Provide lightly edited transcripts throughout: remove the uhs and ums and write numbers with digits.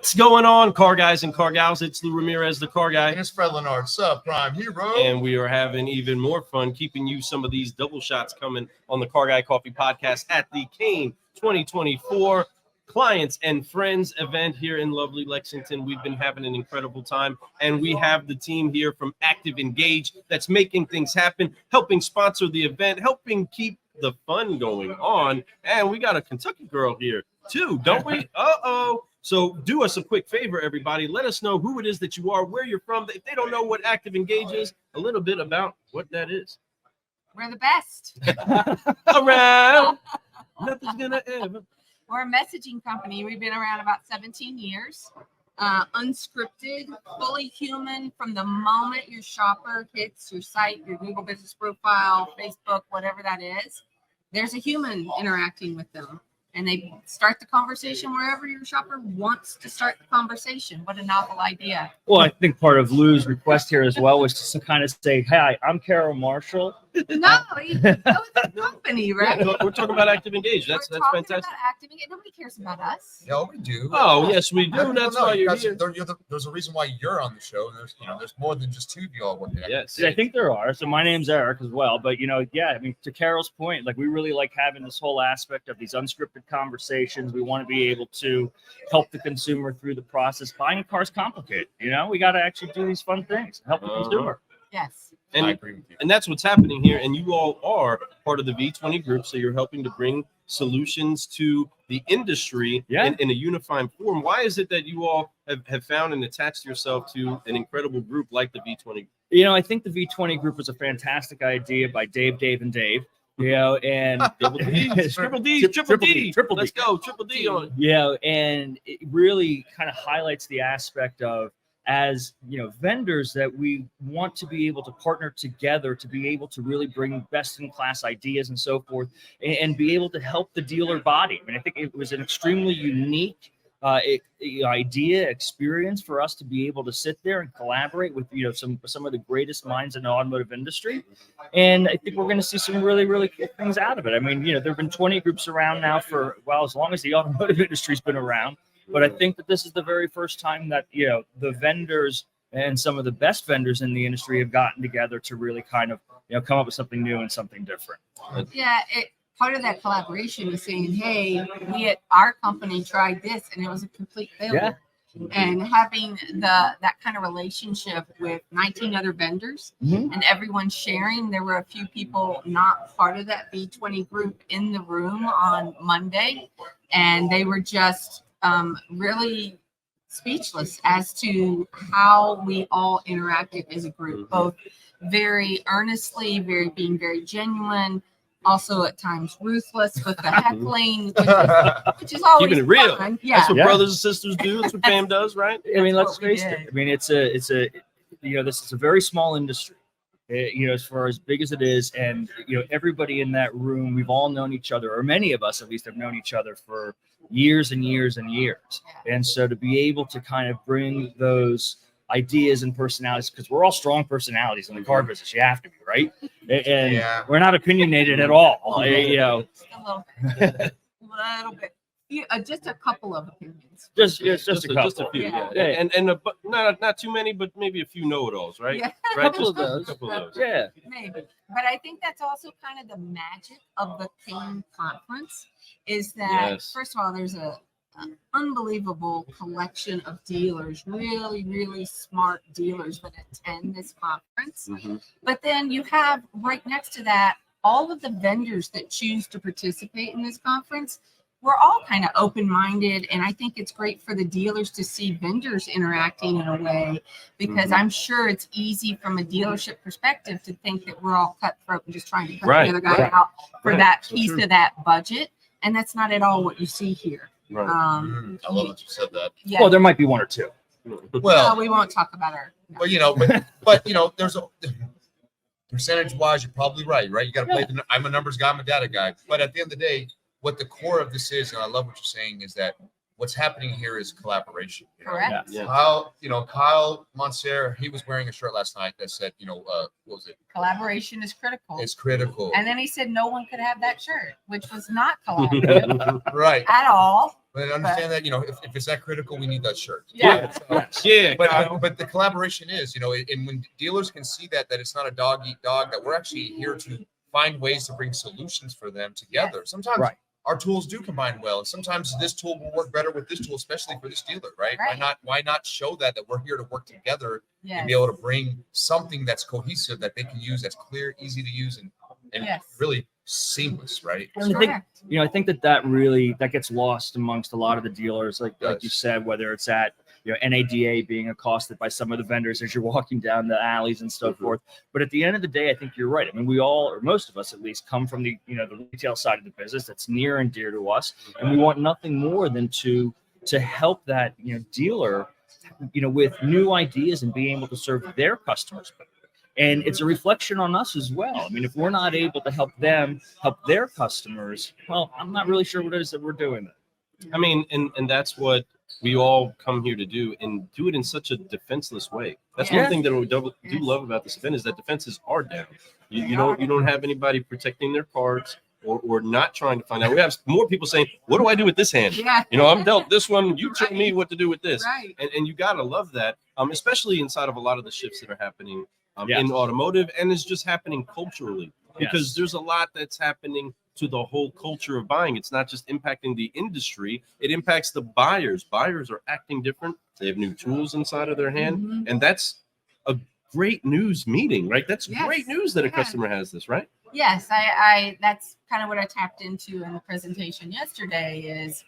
What's going on, car guys and car gals? It's Lou Ramirez, the car guy. And it's Fred Leonard, subprime hero. And we are having even more fun keeping you some of these double shots coming on the Car Guy Coffee Podcast at the Kain 2024 Clients and Friends event here in lovely Lexington. We've been having an incredible time, and we have the team here from Active Engage that's making things happen, helping sponsor the event, helping keep the fun going on. And we got a Kentucky girl here too, don't we? So do us a quick favor, everybody. Let us know who it is that you are, where you're from. If they don't know what Active Engage is, a little bit about what that is. We're the best. Around. Nothing's gonna ever. We're a messaging company. We've been around about 17 years. Unscripted, fully human from the moment your shopper hits your site, your Google business profile, Facebook, whatever that is. There's a human interacting with them. And they start the conversation wherever your shopper wants to start the conversation. What a novel idea. Well, I think part of Lou's request here as well was just to kind of say, hi, I'm Carol Marshall. No, that was a company, right? Yeah, we're talking about Active Engage. That's fantastic. About Active Engage. Nobody cares about us. Yeah, we do. Oh, yes, we do. That's why you're here. There's a reason why you're on the show. There's more than just two of you all working. Yes. Yeah, I think there are. So my name's Eric as well. But, I mean, to Carol's point, like we really like having this whole aspect of these unscripted conversations. We want to be able to help the consumer through the process. Buying a car is complicated. We got to actually do these fun things, help the consumer. Yes. And, I agree with you. And that's what's happening here. And you all are part of the V20 group. So you're helping to bring solutions to the industry in a unifying form. Why is it that you all have found and attached yourself to an incredible group like the V20 group? I think the V20 group was a fantastic idea by Dave, and Dave. And triple D. Let's go, triple D on it. And it really kind of highlights the aspect of, as vendors, that we want to be able to partner together to be able to really bring best in class ideas and so forth, and be able to help the dealer body. I mean, I think it was an extremely unique idea experience for us to be able to sit there and collaborate with some of the greatest minds in the automotive industry. And I think we're going to see some really, really cool things out of it. I mean, there have been 20 groups around now for, as long as the automotive industry's been around. But I think that this is the very first time that, the vendors and some of the best vendors in the industry have gotten together to really kind of, come up with something new and something different. Yeah, part of that collaboration is saying, hey, we at our company tried this and it was a complete failure. Yeah. And having that kind of relationship with 19 other vendors and everyone sharing. There were a few people not part of that V20 group in the room on Monday, and they were just really speechless as to how we all interacted as a group, both very earnestly, being very genuine, also at times ruthless with the heckling, which is always keeping it real. Fun. Yeah. That's what brothers and sisters do. That's what Pam does, right? I mean, let's face it. I mean, it's a this is a very small industry. As far as big as it is, and everybody in that room, we've all known each other, or many of us at least have known each other for years and years and years. And so to be able to kind of bring those ideas and personalities, because we're all strong personalities in the car business, you have to be, right? And we're not opinionated at all. A little bit. Just a couple of opinions. Just a couple. Just a few. Yeah. And but not too many, but maybe a few know-it-alls, right? Yeah. Right. Couple of those. Yeah. Maybe. But I think that's also kind of the magic of the Kain conference is that, first of all, there's an unbelievable collection of dealers, really, really smart dealers that attend this conference. But then you have right next to that all of the vendors that choose to participate in this conference. We're all kind of open-minded, and I think it's great for the dealers to see vendors interacting in a way, because I'm sure it's easy from a dealership perspective to think that we're all cutthroat and just trying to cut the other guy out for that piece of that budget, and that's not at all what you see here. Right. I love that you said that. Yeah. Well, there might be one or two. Well, we won't talk about our. No. But there's a percentage-wise, you're probably right. You got to play I'm a numbers guy, I'm a data guy. But at the end of the day, what the core of this is, and I love what you're saying, is that what's happening here is collaboration. Correct. Yeah. Kyle Monser, he was wearing a shirt last night that said, what was it? Collaboration is critical. It's critical. And then he said no one could have that shirt, which was not collaborative right at all. But understand that, if it's that critical, we need that shirt. Yeah. But the collaboration is, and when dealers can see that it's not a dog eat dog, that we're actually here to find ways to bring solutions for them together. Sometimes our tools do combine well, and sometimes this tool will work better with this tool, especially for this dealer, right? Why not show that we're here to work together and be able to bring something that's cohesive that they can use, that's clear, easy to use, and really seamless, right? I think that really gets lost amongst a lot of the dealers, like you said, whether it's at NADA being accosted by some of the vendors as you're walking down the alleys and so forth. But at the end of the day, I think you're right. I mean, we all, or most of us at least, come from the the retail side of the business that's near and dear to us, and we want nothing more than to help that dealer with new ideas and being able to serve their customers better. And it's a reflection on us as well. I mean, if we're not able to help them help their customers, well, I'm not really sure what it is that we're doing that. I mean, and that's what we all come here to do, and do it in such a defenseless way. That's one thing that we do love about this event, is that defenses are down. You don't have anybody protecting their cards or not trying to find out. We have more people saying, "What do I do with this hand? I'm dealt this one. You tell me what to do with this." And you gotta love that, especially inside of a lot of the shifts that are happening in automotive, and it's just happening culturally, because there's a lot that's happening to the whole culture of buying. It's not just impacting the industry, it impacts the buyers. Buyers are acting different. They have new tools inside of their hand, and that's a great news meeting, right? That's great news that a customer has this, right? Yes, I that's kind of what I tapped into in the presentation yesterday, is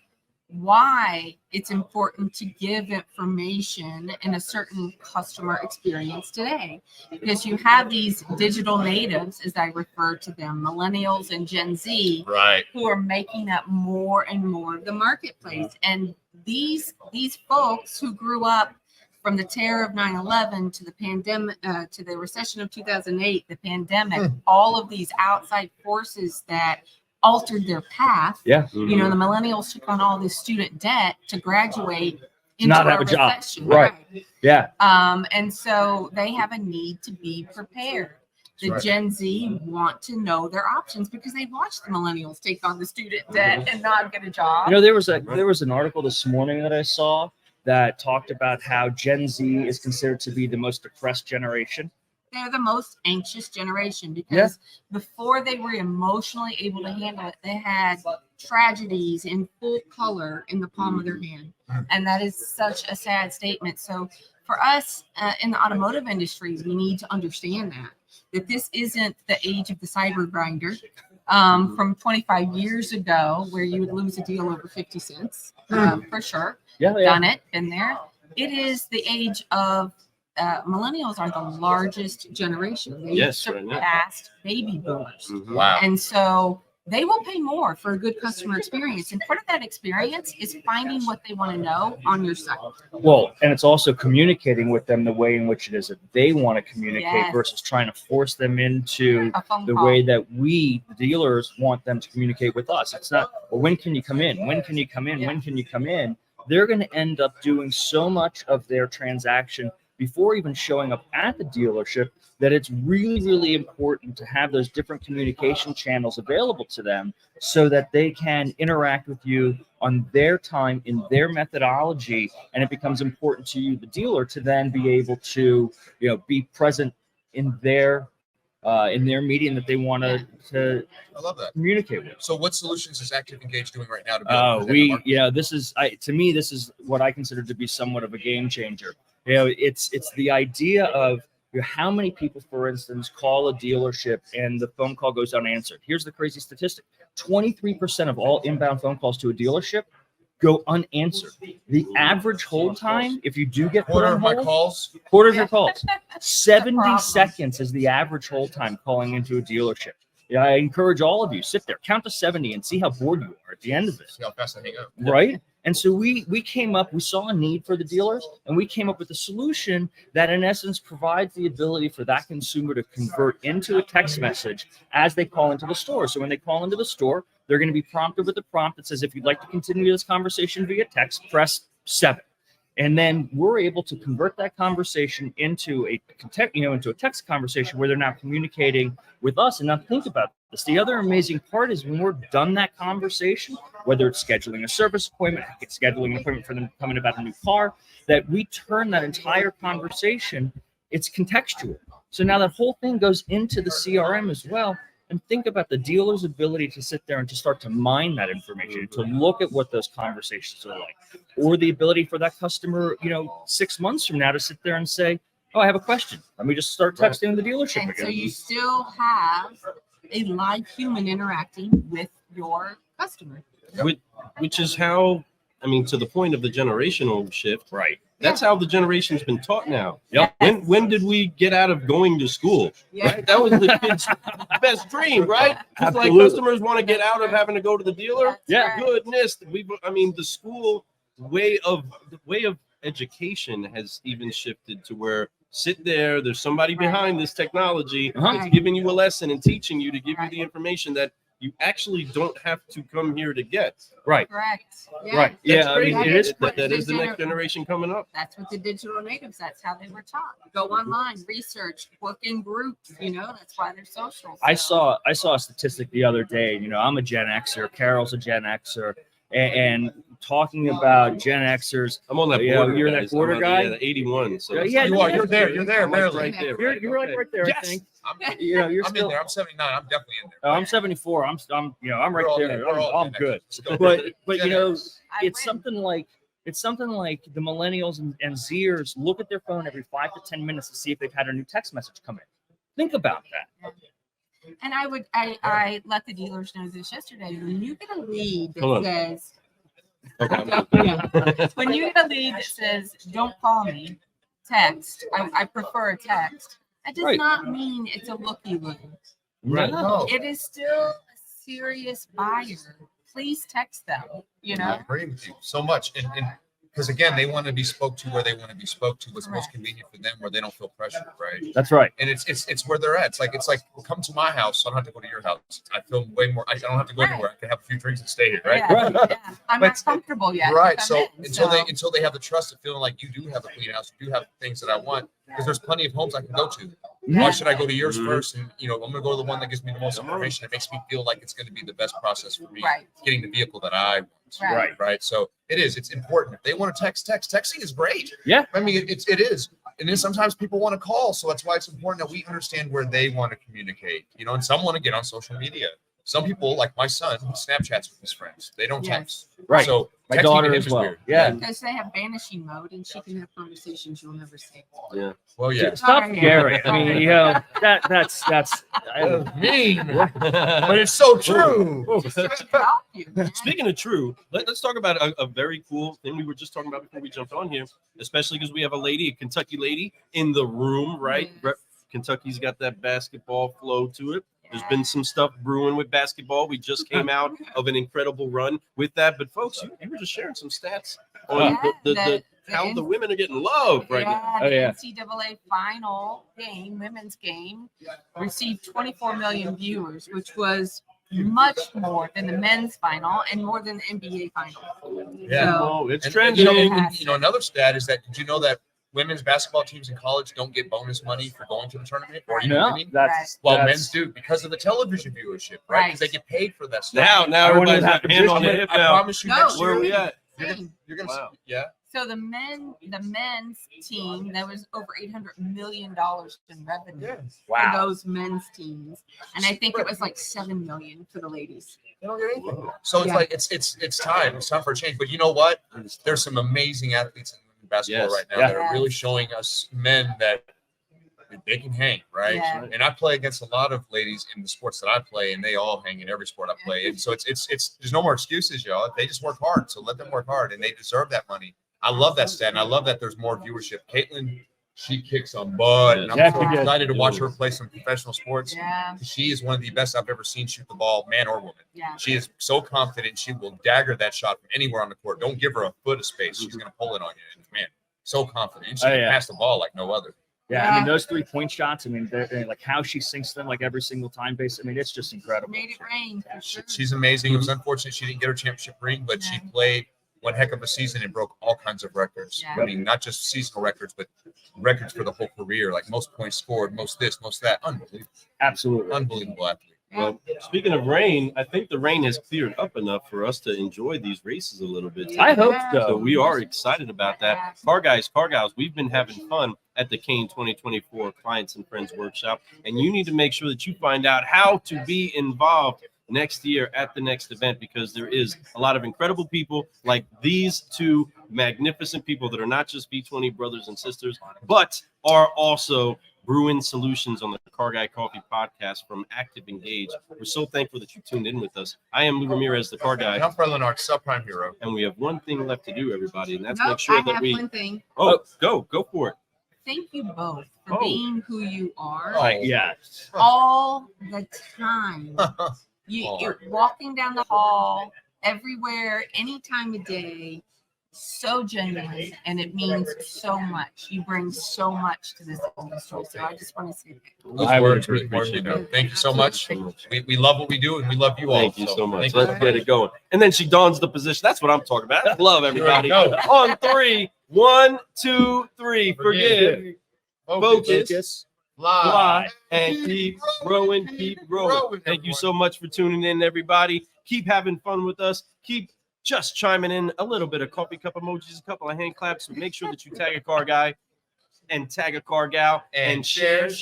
why it's important to give information in a certain customer experience today, because you have these digital natives, as I refer to them, millennials and Gen Z, who are making up more and more of the marketplace. And these folks who grew up from the terror of 9/11 to the pandemic, to the recession of 2008, the pandemic, all of these outside forces that altered their path. The millennials took on all this student debt to graduate into not have a job. And so they have a need to be prepared. The Gen Z want to know their options because they watched the millennials take on the student debt and not get a job. There was an article this morning that I saw that talked about how Gen Z is considered to be the most depressed generation. They're the most anxious generation, because before they were emotionally able to handle it, they had tragedies in full color in the palm of their hand. And that is such a sad statement. So for us in the automotive industry, we need to understand that this isn't the age of the cyber grinder from 25 years ago, where you would lose a deal over 50 cents for sure. Done it, been there. It is the age of millennials are the largest generation. They surpassed baby boomers. Wow. And so they will pay more for a good customer experience. And part of that experience is finding what they want to know on your site. Well, and it's also communicating with them the way in which it is that they want to communicate versus trying to force them into the way that we, the dealers, want them to communicate with us. It's not, well, when can you come in? When can you come in? When can you come in? They're going to end up doing so much of their transaction before even showing up at the dealership that it's really, really important to have those different communication channels available to them so that they can interact with you on their time, in their methodology, and it becomes important to you, the dealer, to then be able to, be present in their medium that they want to I love that. communicate with. So what solutions is Active Engage doing right now to build? This is what I consider to be somewhat of a game changer. It's the idea of how many people, for instance, call a dealership and the phone call goes unanswered. Here's the crazy statistic: 23% of all inbound phone calls to a dealership go unanswered. The average hold time, if you do get quarter of your calls, 70 seconds is the average hold time calling into a dealership. I encourage all of you, sit there, count to 70 and see how bored you are at the end of it. See how fast I hang up. Right? And so we saw a need for the dealers, and we came up with a solution that in essence provides the ability for that consumer to convert into a text message as they call into the store. So when they call into the store, they're going to be prompted with a prompt that says, if you'd like to continue this conversation via text, press 7. And then we're able to convert that conversation into a text conversation where they're now communicating with us. And now think about That's the other amazing part is when we're done that conversation, whether it's scheduling a service appointment, it's scheduling an appointment for them coming about a new car, that we turn that entire conversation, it's contextual. So now that whole thing goes into the CRM as well. And think about the dealer's ability to sit there and to start to mine that information, to look at what those conversations are like, or the ability for that customer, 6 months from now to sit there and say, oh, I have a question. Let me just start texting the dealership And again. so you still have a live human interacting with your customer. Which is how, to the point of the generational shift. Right. That's how the generation's been taught now. Yep. When did we get out of going to school? Yeah. Right? That was the kid's best dream, right? It's like Absolutely. customers want to get out of having to go to the dealer. That's Yeah. right. Goodness, the school way of education has even shifted to where sit there, there's somebody Right. behind this technology Uh-huh. that's giving you a lesson and teaching you to give you the information that you actually don't have to come here to get. Right. Correct. Yeah. Right. That's Yeah. crazy. I mean, it is. That is the next generation coming up. That's what the digital natives, that's how they were taught. Go online, research, work in groups, that's why they're social. I So- saw a statistic the other day. I'm a Gen Xer. Carol's a Gen Xer, and talking about Gen Xers. I'm on that Yeah, border. you're that guys. border I'm guy? the 81. So Yeah, that's- yeah, You are. You're there. You're there, I'm like barely. right there. You're like right there. I Yes. think. I'm You're I'm still. in there. I'm 79. I'm definitely in there. Oh, I'm 74. I'm right We're all there. there. We're all I'm Gen good. Xers. Let's go. But Gen X. I it's win. something like the millennials and Zers look at their phone every 5 to 10 minutes to see if they've had a new text message come in. Think about that. And I let the dealers know this yesterday. When you get a lead Hold on. that says, Okay. when you get a lead that says, don't call me, text, I prefer a text, that does Right. not mean it's a looky lead. Right. No. It is still a serious buyer. Please text them, I agree with you so much. And because again, they want to be spoke to where they want to be spoke to, what's most Correct. convenient for them, where they don't feel pressured, right? That's right. And it's where they're at. It's like come to my house, so I don't have to go to your house. I feel way more. I don't have to go Right. anywhere. I can have a few drinks and stay here, right? Yeah, Right. yeah. I'm But- not comfortable yet. Right. to So come in, until they have the trust of feeling like you do have a clean house, you do have things that I want, because there's plenty of homes I can go to. Why Yeah. should I go to yours Mhm. first? And I'm gonna go to the one that gives me the most information. It makes me feel like it's gonna be the best process for me Right. getting the vehicle that I want. Right. Right. So it's important. If they want to text. Texting is great. Yeah. I mean, it is. And then sometimes people want to call. So that's why it's important that we understand where they want to communicate. And some want to get on social media. Some people, like my son, Snapchats with his friends. They don't Yes. text. Right. So My texting to daughter him as is well. weird. Yeah. Because they have vanishing mode and she can have conversations you'll never see. Yeah. Well, yeah. Stop Sorry. Gary. I mean, that's Mean. But it's so true. Help you, man. Speaking of true, let's talk about a very cool thing we were just talking about before we jumped on here, especially because we have a Kentucky lady in the room, right? Yes. Kentucky's got that basketball flow to it. There's been some stuff brewing with basketball. We just came out of an incredible run with that. But folks, you were just sharing some stats on how the women are getting love right now. The Oh, yeah. NCAA final game, women's game, received 24 million viewers, which was much more than the men's final and more than the NBA final. Yeah. So, Oh, it's And, trending. another stat is that, did you know that women's basketball teams in college don't get bonus money for going to the tournament or even no, winning? that's While that's- men's do, because of the television viewership, right? Right. Because they get paid for that stuff. Now I wonder everybody's that got hand on the position- hip I now. promise you, No, next Where are year, we at? you're gonna Wow. yeah. so the men's team, there was over $800 million in revenue for wow. those men's teams. And I think it was like 7 million for the ladies. They don't get anything. So it's Yeah. like it's time. It's time for a change. But you know what? There's some amazing athletes in basketball Yes. right now Yeah. that are really showing us men that they can hang, right? Yeah. And I play against a lot of ladies in the sports that I play, and they all hang in every sport I play. And so it's there's no more excuses, y'all. They just work hard. So let them work hard, and they deserve that money. I love that stat, and I love that there's more viewership. Caitlin, she kicks some butt, and I'm Yeah, so she does. excited to watch her play some professional sports. Yeah, She is one of the best I've ever seen shoot the ball, man or woman. yeah. She is so confident she will dagger that shot from anywhere on the court. Don't give her a foot of space. She's going to pull it on you. And man, so confident. And she Oh, can yeah. pass the ball like no other. Yeah, I Yeah. mean those 3-point shots. I mean, they're like how she sinks them like every single time. Base. I mean, it's just incredible. Made it rain. For sure. She's amazing. It was unfortunate she didn't get her championship ring, but she Yeah. played one heck of a season and broke all kinds of records. Yeah. I mean, not just seasonal records, but records for the whole career, like most points scored, most this, most that. Unbelievable. Absolutely. Unbelievable athlete. Well, speaking of rain, I think the rain has cleared up enough for us to enjoy these races a little bit. I hope So so. we are excited about that. Car guys, car gals, we've been having fun at the Kain 2024 Clients and Friends Workshop, and you need to make sure that you find out how to be involved next year at the next event, because there is a lot of incredible people like these two magnificent people that are not just V20 brothers and sisters, but are also brewing solutions on the Car Guy Coffee podcast from Active Engage. We're so thankful that you tuned in with us. I am Lou Ramirez, the Car Guy. And I'm Fred Lenard, subprime hero. And we have one thing left to do, everybody, and that's Nope, make sure I that have we. one thing. Oh, go for it. Thank you both for Oh. being who you are Yes. all the time. You're walking down the hall, everywhere, any time of day. So genuine, and it means so much. You bring so much to this industry. So I just want to say that. Those I would words are important to know. Thank you so much. We love what we do, and we love you all. Thank you so much. thank you Let's get it going. And then she dons the position. That's what I'm talking about. That's love, everybody. No. On 3, 1, 2, 3. Forgive, focus, fly, and keep growing, keep growing. Thank you so much for tuning in, everybody. Keep having fun with us. Keep just chiming in a little bit of coffee cup emojis, a couple of hand claps. So make sure that you tag a car guy and tag a car gal And share. Get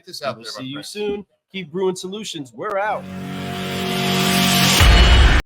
this out We'll there, see my you friends. soon. Keep brewing solutions. We're out.